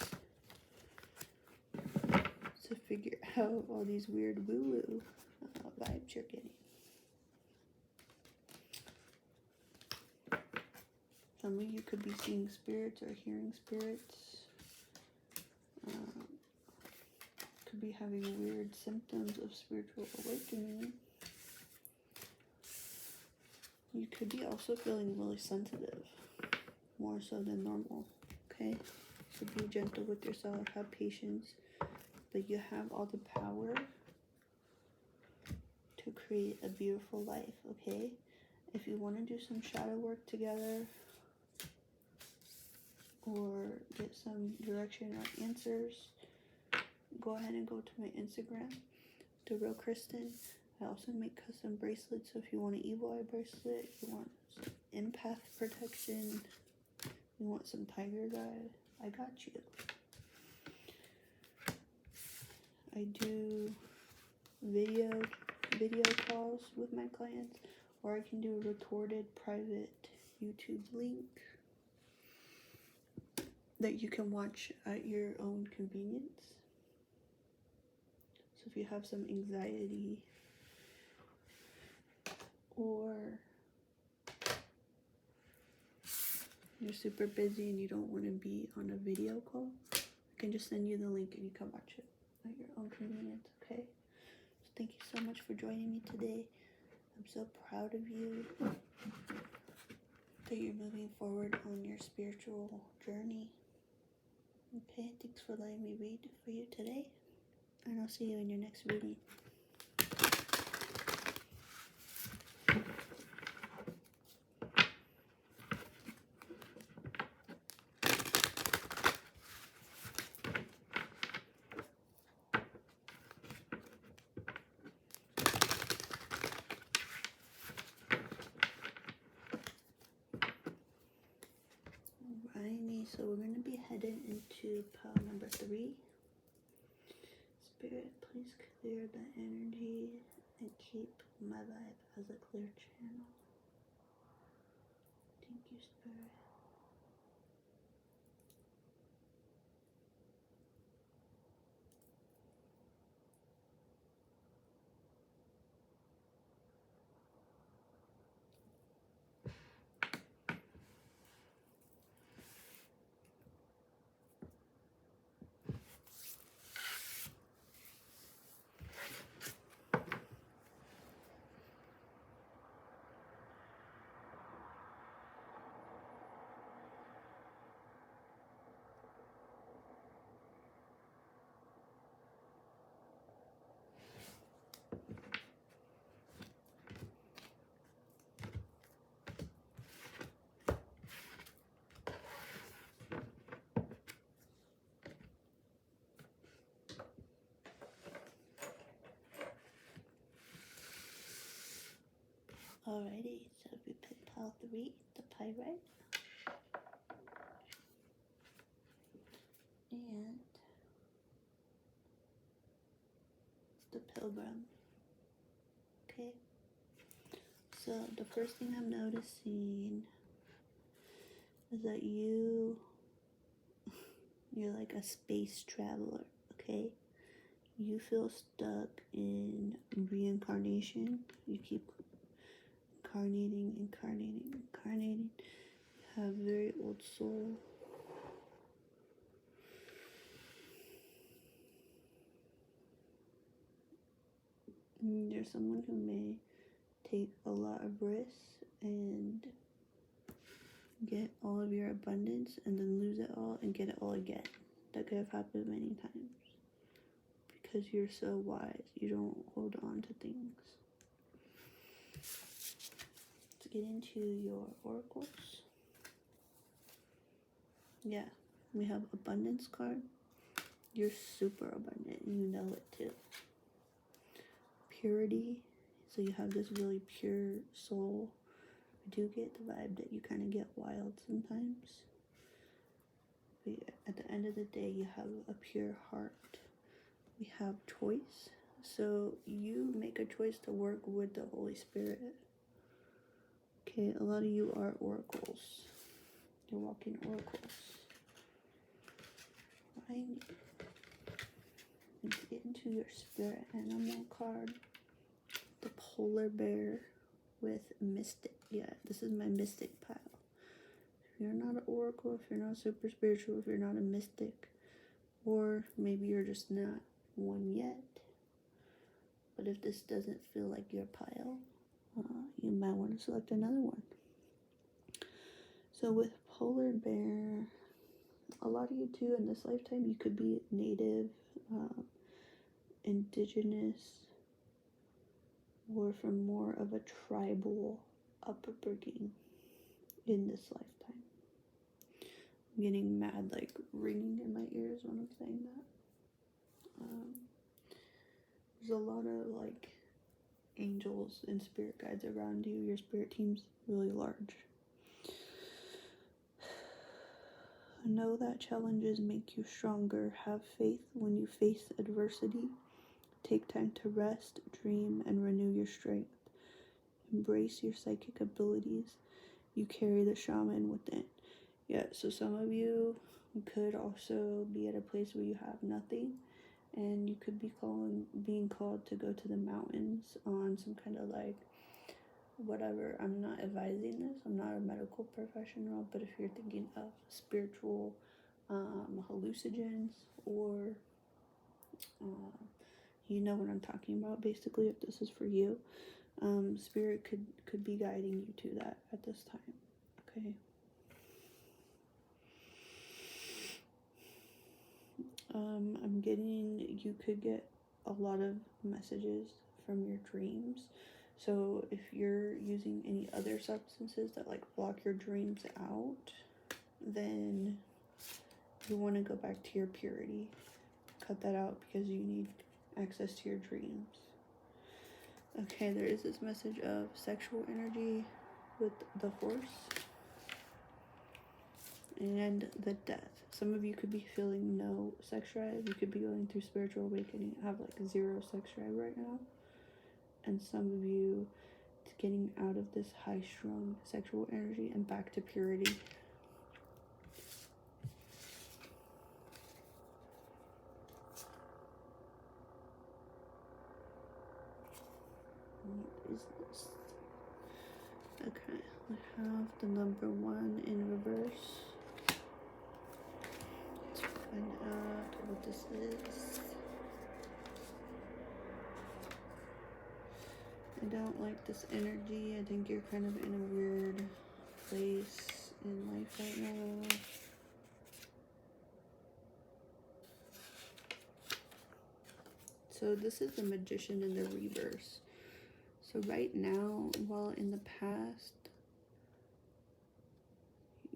to figure out all these weird woo-woo vibes you're getting. Some of you could be seeing spirits or hearing spirits. Could be having weird symptoms of spiritual awakening. You could be also feeling really sensitive, more so than normal, okay? So be gentle with yourself, have patience, but you have all the power to create a beautiful life, okay? If you want to do some shadow work together or get some direction or answers, go ahead and go to my Instagram, The Real Kristen. I also make custom bracelets, so if you want an evil eye bracelet, you want some empath protection, you want some tiger guide, I got you. I do video calls with my clients, or I can do a recorded private YouTube link that you can watch at your own convenience. So if you have some anxiety or you're super busy and you don't want to be on a video call, I can just send you the link and you can watch it at your own convenience, okay? So thank you so much for joining me today. I'm so proud of you that you're moving forward on your spiritual journey. Okay, thanks for letting me read for you today, and I'll see you in your next reading. Alrighty, so we're going to be heading into pile number 3. Spirit, please clear the energy and keep my vibe as a clear channel. Thank you, Spirit. Alrighty, so we picked pile 3, the Pyrite, and the Pilgrim. Okay, so the first thing I'm noticing is that you You're like a space traveler, okay? You feel stuck in reincarnation. You keep incarnating. You have very old soul. You're someone who may take a lot of risks and get all of your abundance and then lose it all and get it all again. That could have happened many times. Because you're so wise, you don't hold on to things. Let's get into your oracles. Yeah, we have abundance card. You're super abundant and you know it too. Purity, so you have this really pure soul. I do get the vibe that you kind of get wild sometimes. But at the end of the day, you have a pure heart. We have choice. So you make a choice to work with the Holy Spirit. Okay, a lot of you are oracles. You're walking oracles. Right? Let's get into your spirit animal card. The polar bear with mystic. Yeah, this is my mystic pile. If you're not an oracle, if you're not super spiritual, if you're not a mystic, or maybe you're just not one yet. But if this doesn't feel like your pile, you might want to select another one. So with polar bear, a lot of you too in this lifetime, you could be native, indigenous, or from more of a tribal upbringing in this lifetime. I'm getting mad, like, ringing in my ears when I'm saying that. There's a lot of, like, angels and spirit guides around you. Your spirit team's really large. Know that challenges make you stronger. Have faith when you face adversity. Take time to rest, dream, and renew your strength. Embrace your psychic abilities. You carry the shaman within. Yeah, so some of you could also be at a place where you have nothing, and you could be being called to go to the mountains on some kind of like whatever. I'm not advising this. I'm not a medical professional, but if you're thinking of spiritual hallucinogens, or you know what I'm talking about, basically, if this is for you, spirit could be guiding you to that at this time. Okay. I'm getting, you could get a lot of messages from your dreams. So if you're using any other substances that like block your dreams out, then you want to go back to your purity. Cut that out because you need access to your dreams. Okay, there is this message of sexual energy with the Horse and the Death. Some of you could be feeling no sex drive. You could be going through spiritual awakening, have like 0 sex drive right now. And some of you, it's getting out of this high-strung sexual energy and back to purity. What is this? Okay, we have the number 1 in reverse. Let's find out what this is. I don't like this energy. I think you're kind of in a weird place in life right now. So this is the Magician in the reverse. So right now, while in the past,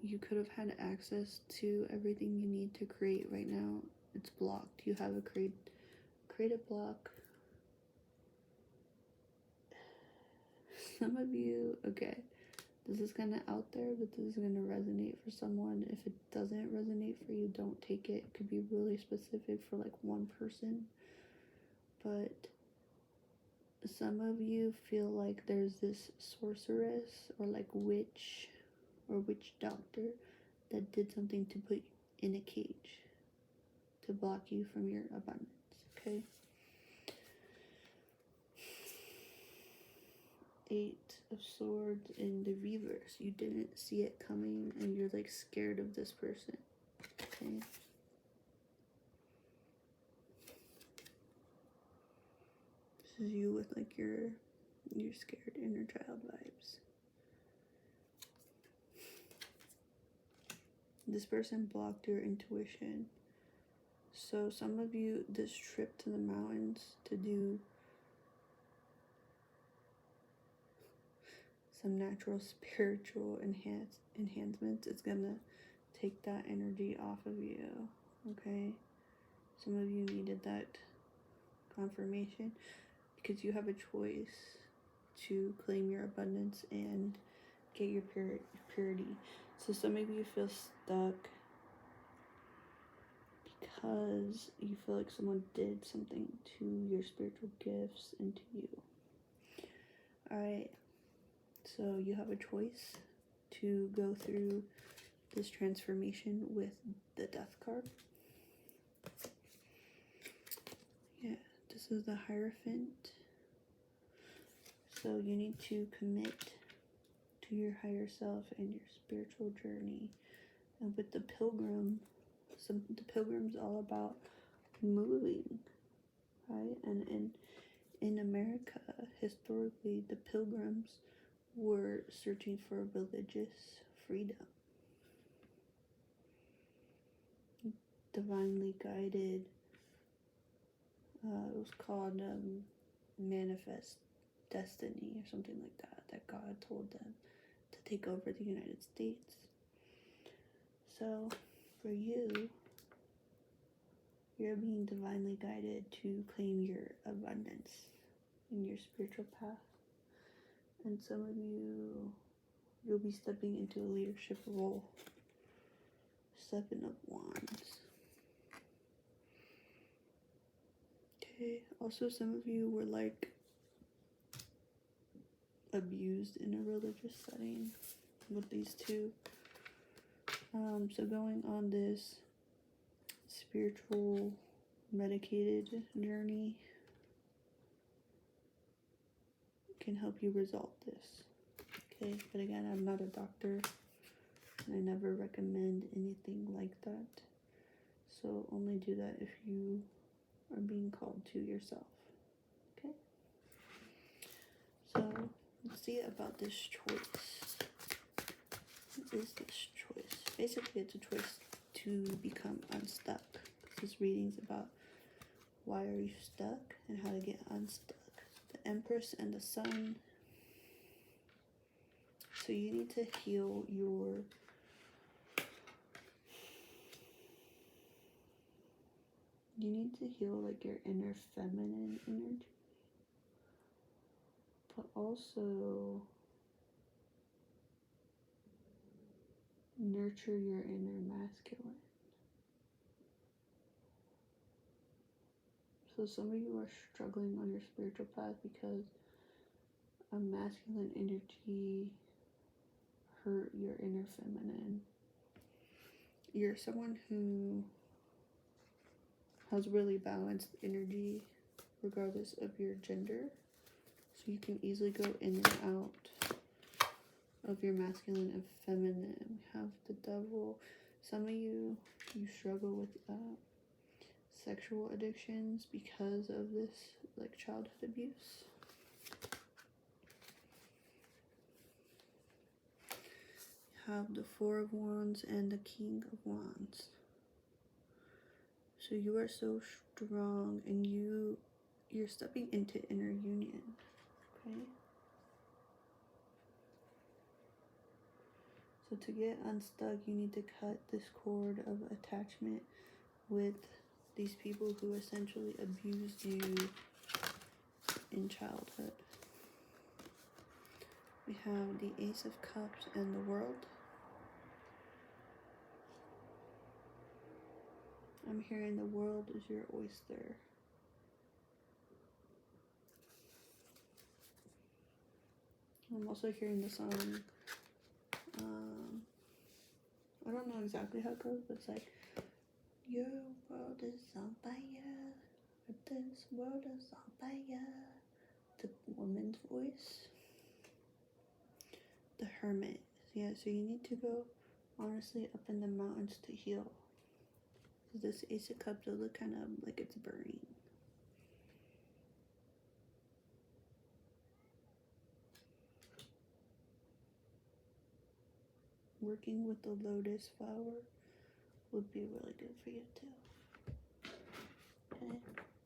you could have had access to everything you need to create, right now it's blocked. You have a creative block. Some of you, okay, this is kind of out there, but this is going to resonate for someone. If it doesn't resonate for you, don't take it. It could be really specific for like one person. But some of you feel like there's this sorceress or like witch or witch doctor that did something to put you in a cage. to block you from your abundance, okay? 8 of Swords in the reverse. You didn't see it coming and you're like scared of this person, okay? This is you with like your scared inner child vibes. This person blocked your intuition. So some of you, this trip to the mountains to do some natural spiritual enhancements, it's gonna take that energy off of you, okay? Some of you needed that confirmation because you have a choice to claim your abundance and get your purity. So some of you feel stuck because you feel like someone did something to your spiritual gifts and to you. Alright, so you have a choice to go through this transformation with the Death card. Yeah, this is the Hierophant. So you need to commit to your higher self and your spiritual journey. And with the Pilgrim, the Pilgrim's all about moving, right? And in America, historically, the Pilgrims were searching for religious freedom. Divinely guided. It was called Manifest Destiny or something like that. That God told them to take over the United States. So for you, you're being divinely guided to claim your abundance in your spiritual path. And some of you, you'll be stepping into a leadership role. 7 of Wands. Okay, also some of you were like abused in a religious setting with these two. So going on this spiritual medicated journey can help you resolve this. Okay, but again, I'm not a doctor and I never recommend anything like that. So only do that if you are being called to yourself. Okay? So let's see about this choice. What is this choice? Basically, it's a choice to become unstuck. This reading's about why are you stuck and how to get unstuck. The Empress and the Sun. So you need to heal your like your inner feminine energy, but also nurture your inner masculine. So some of you are struggling on your spiritual path because a masculine energy hurt your inner feminine. You're someone who has really balanced energy regardless of your gender. So you can easily go in and out of your masculine and feminine. We have the Devil. Some of you struggle with sexual addictions because of this, like childhood abuse. You have the Four of Wands and the King of Wands. So you are so strong and you're stepping into inner union, okay? So to get unstuck, you need to cut this cord of attachment with these people who essentially abused you in childhood. We have the Ace of Cups and the World. I'm hearing the world is your oyster. I'm also hearing the song. I don't know exactly how it goes, but it's like, Your world is on fire. This world is on fire. The woman's voice. The hermit. Yeah, so you need to go honestly up in the mountains to heal. This Ace of Cups does look kind of like it's burning. Working with the lotus flower would be really good for you too. Okay,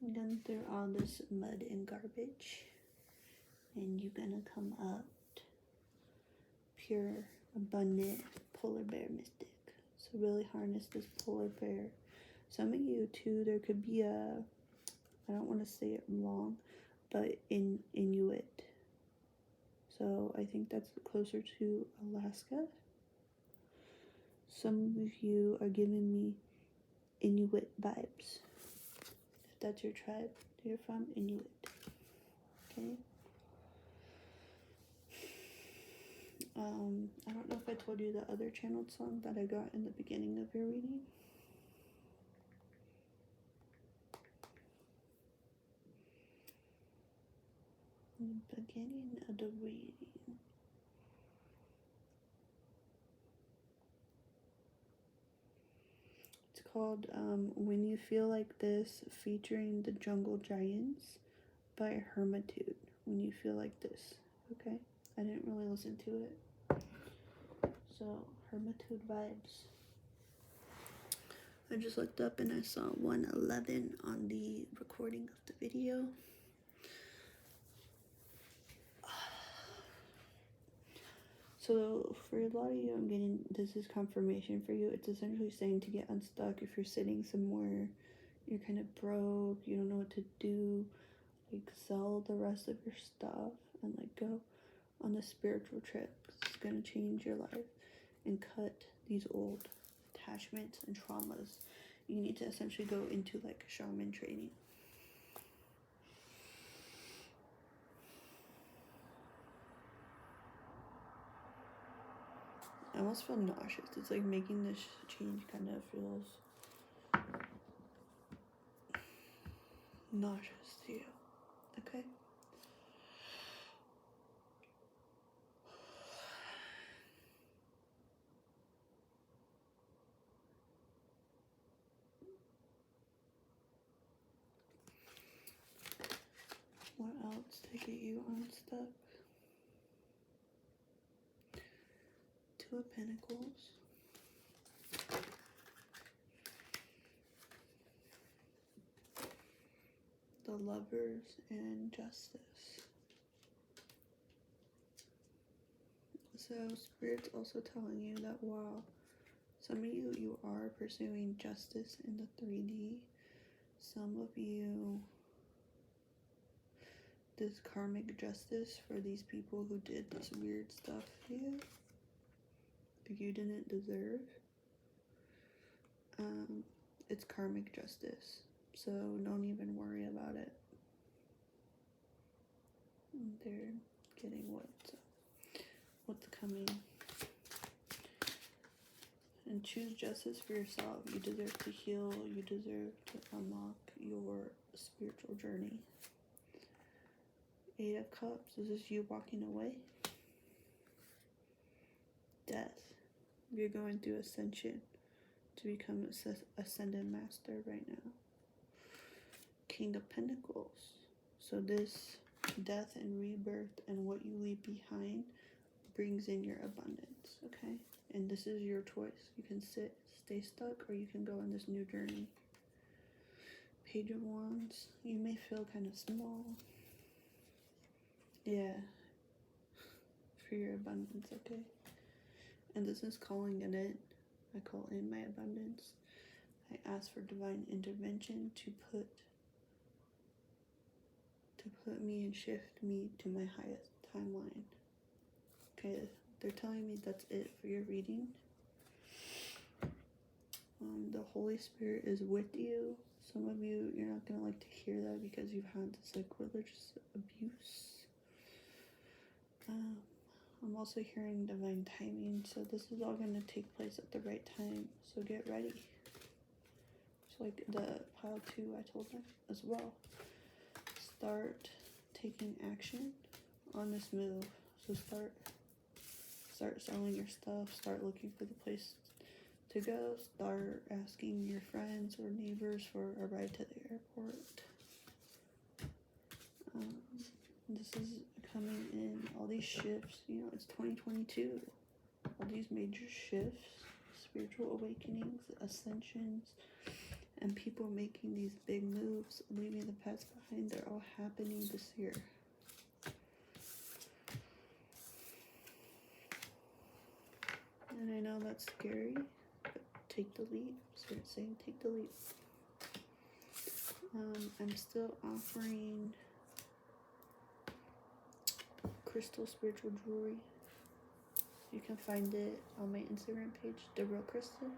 I'm going through all this mud and garbage, and you're gonna come up pure, abundant polar bear mystic. So really harness this polar bear. Some of you too, there could be a, I don't want to say it wrong, but Inuit. So I think that's closer to Alaska. Some of you are giving me Inuit vibes. If that's your tribe, you're from Inuit. Okay. I don't know if I told you the other channeled song that I got in the beginning of your reading. In the beginning of the reading. It's called When You Feel Like This, featuring the Jungle Giants by Hermitude. When You Feel Like This. Okay? I didn't really listen to it. So, Hermitude vibes. I just looked up and I saw 111 on the recording of the video. So for a lot of you, I'm getting, this is confirmation for you. It's essentially saying to get unstuck if you're sitting somewhere, you're kind of broke, you don't know what to do, like sell the rest of your stuff and like go on a spiritual trip. It's going to change your life and cut these old attachments and traumas. You need to essentially go into like shaman training. I almost feel nauseous. It's like making this change kind of feels nauseous to you. Okay? What else to get you unstuck? Two of Pentacles. The Lovers and Justice. So Spirit's also telling you that while some of you are pursuing justice in the 3D, some of you, this karmic justice for these people who did this weird stuff to you that you didn't deserve, it's karmic justice. So don't even worry about it. They're getting what's coming. And choose justice for yourself. You deserve to heal. You deserve to unlock your spiritual journey. 8 of Cups. Is this you walking away? Death. You're going through ascension to become ascended master right now. King of Pentacles. So this death and rebirth and what you leave behind brings in your abundance, okay? And this is your choice. You can stay stuck, or you can go on this new journey. Page of Wands. You may feel kind of small. Yeah. For your abundance, okay? And this is calling it in. I call in my abundance. I ask for divine intervention to put me and shift me to my highest timeline. Okay, they're telling me that's it for your reading. The Holy Spirit is with you. Some of you, you're not going to like to hear that because you've had this like religious abuse. I'm also hearing divine timing. So this is all going to take place at the right time. So get ready. like the pile 2 I told them as well. Start taking action on this move. So start selling your stuff, start looking for the place to go, start asking your friends or neighbors for a ride to the airport. This is coming in all these shifts, you know, it's 2022. All these major shifts, spiritual awakenings, ascensions, and people making these big moves, leaving the past behind, they're all happening this year. And I know that's scary, but take the leap. Spirit saying take the leap. I'm still offering crystal spiritual jewelry. You can find it on my Instagram page, The Real Crystal.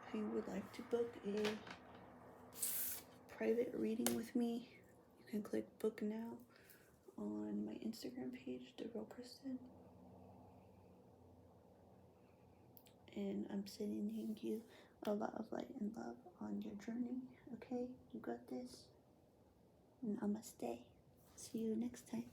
If you would like to book a private reading with me, you can click book now on my Instagram page, The Real Kristen. And I'm sending you a lot of light and love on your journey, okay? You got this. And namaste. See you next time.